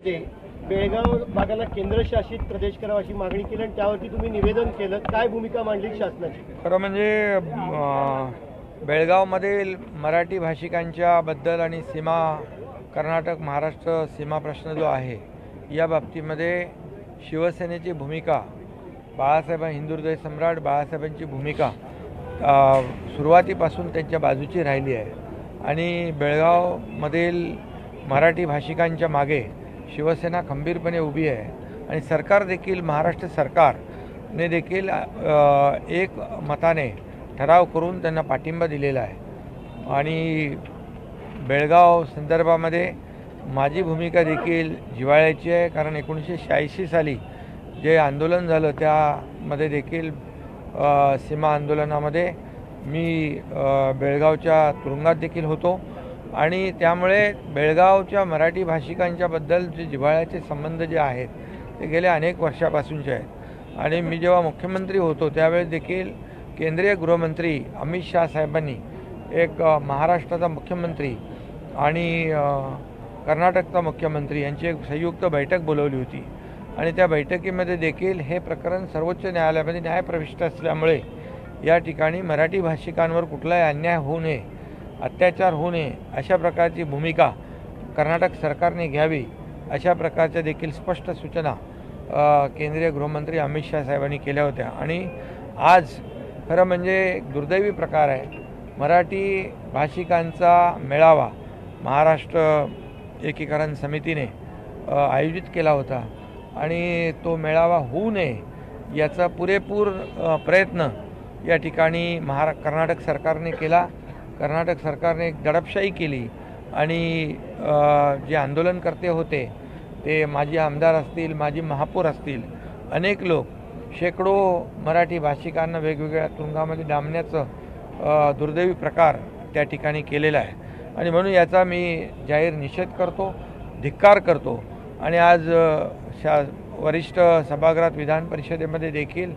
नेते बेळगाव भागाला केंद्रशासित प्रदेश करावा अशी मागणी केली आणि त्यावरती तुम्ही निवेदन केलं, काय भूमिका मांडली शासनाची? खरं म्हणजे बेळगावमधील मराठी भाषिकांच्या बद्दल आणि सीमा कर्नाटक महाराष्ट्र सीमा प्रश्न जो आहे या बाबतीमध्ये शिवसेनेची भूमिका, बाळासाहेब हिंदू हृदय सम्राट बाळासाहेबांची भूमिका सुरुवातीपासून त्यांच्या बाजूची राहिली आहे आणि बेळगावमधील मराठी भाषिकांच्या मागे शिवसेना खंबीरपणे उभी आहे आणि सरकार देखील महाराष्ट्र सरकारने देखील एक मताने ठराव करून त्यांना पाठिंबा दिलेला आहे आणि बेळगाव संदर्भामध्ये माझी भूमिका देखील जिव्हाळ्याची आहे, कारण 1986 साली जे आंदोलन झालं त्यामध्ये देखील सीमा आंदोलनामध्ये मी बेळगावच्या तुरुंगात देखील होतो आणि त्यामुळे बेळगावच्या मराठी भाषिकांच्याबद्दल जे जिव्हाळ्याचे संबंध जे आहेत ते गेल्या अनेक वर्षापासूनचे आहेत आणि मी जेव्हा मुख्यमंत्री होतो त्यावेळेस देखील केंद्रीय गृहमंत्री अमित शाह साहेबांनी एक महाराष्ट्राचा मुख्यमंत्री आणि कर्नाटकचा मुख्यमंत्री यांची एक संयुक्त बैठक बोलवली होती आणि त्या बैठकीमध्ये देखील हे प्रकरण सर्वोच्च न्यायालयामध्ये न्यायप्रविष्ट असल्यामुळे या ठिकाणी मराठी भाषिकांवर कुठलाही अन्याय होऊ नये, अत्याचार होऊ नये अशा प्रकारची भूमिका कर्नाटक सरकारने घ्यावी अशा प्रकारच्या देखील स्पष्ट सूचना केंद्रीय गृहमंत्री अमित शाह साहेबांनी केल्या होत्या आणि आज खरं म्हणजे दुर्दैवी प्रकार आहे, मराठी भाषिकांचा मेळावा महाराष्ट्र एकीकरण समितीने आयोजित केला होता आणि तो मेळावा होऊ नये याचा पुरेपूर प्रयत्न या ठिकाणी कर्नाटक सरकारने केला. कर्नाटक सरकारने एक दडपशाही केली आणि जे आंदोलनकर्ते होते ते माजी आमदार असतील, माजी महापौर असतील, अनेक लोक शेकडो मराठी भाषिकांना वेगवेगळ्या तुरुंगामध्ये डांबण्याचं दुर्दैवी प्रकार त्या ठिकाणी केलेला आहे आणि म्हणून याचा मी जाहीर निषेध करतो, धिक्कार करतो आणि आज वरिष्ठ सभागृहात विधान परिषदेमध्ये देखील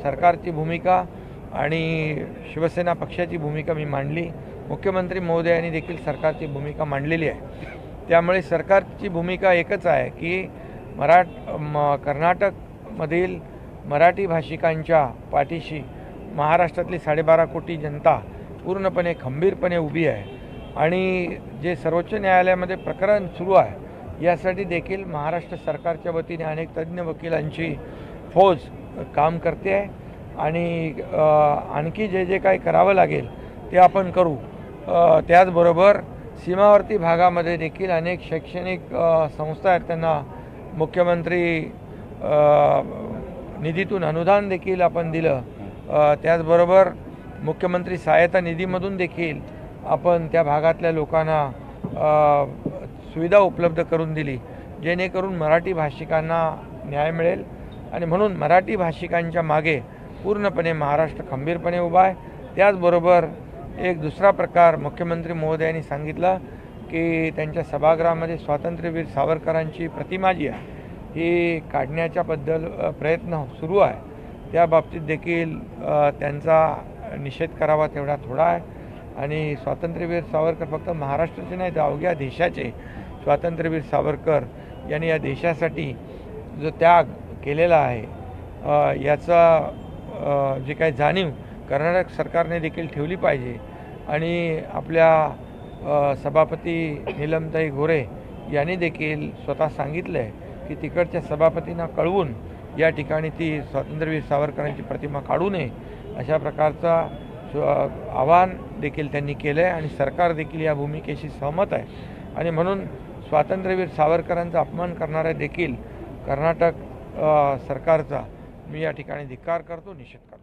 सरकारची भूमिका आणि शिवसेना पक्षाची भूमिका मी मांडली. मुख्यमंत्री महोदयांनी देखील सरकारची भूमिका मांडलेली आहे. त्यामुळे सरकारची भूमिका एकच आहे की कर्नाटकमधील मराठी भाषिकांच्या पाठीशी महाराष्ट्रातली 12.5 कोटी जनता पूर्णपणे खंबीरपणे उभी आहे आणि जे सर्वोच्च न्यायालयामध्ये प्रकरण सुरू आहे यासाठी देखील महाराष्ट्र सरकारच्या वतीने अनेक तज्ज्ञ वकिलांची फौज काम करते आहे आणि आणखी जे जे काही करावं लागेल ते आपण करू. त्याचबरोबर सीमावर्ती भागामध्ये देखील अनेक शैक्षणिक संस्था आहेत, त्यांना मुख्यमंत्री निधीतून अनुदान देखील आपण दिलं. त्याचबरोबर मुख्यमंत्री सहायता निधीमधून देखील आपण त्या भागातल्या लोकांना सुविधा उपलब्ध करून दिली जेणेकरून मराठी भाषिकांना न्याय मिळेल आणि म्हणून मराठी भाषिकांच्या मागे पूर्णपणे महाराष्ट्र खंबीरपणे उभा आहे. त्याचबरोबर एक दुसरा प्रकार मुख्यमंत्री महोदयांनी सांगितलं की त्यांच्या सभागृहामध्ये स्वातंत्र्यवीर सावरकरांची प्रतिमा जी आहे ही काढण्याच्याबद्दल प्रयत्न सुरू आहे. त्या बाबतीत देखील त्यांचा निषेध करावा तेवढा थोडा आहे आणि स्वातंत्र्यवीर सावरकर फक्त महाराष्ट्राचे नाही तर अवघ्या देशाचे स्वातंत्र्यवीर सावरकर यांनी या देशासाठी जो त्याग केलेला आहे याचा जी काही जाणीव कर्नाटक सरकारने देखील ठेवली पाहिजे आणि आपल्या सभापती नीलमताई गोरे यांनी देखील स्वतः सांगितलं आहे की तिकडच्या सभापतींना कळवून या ठिकाणी ती स्वातंत्र्यवीर सावरकरांची प्रतिमा काढू नये अशा प्रकारचा आवाहन देखील त्यांनी केलं आहे आणि सरकार देखील या भूमिकेशी सहमत आहे आणि म्हणून स्वातंत्र्यवीर सावरकरांचा अपमान करणाऱ्या देखील कर्नाटक सरकारचा मी या ठिकाणी धिक्कार करतो, निषेध करतो.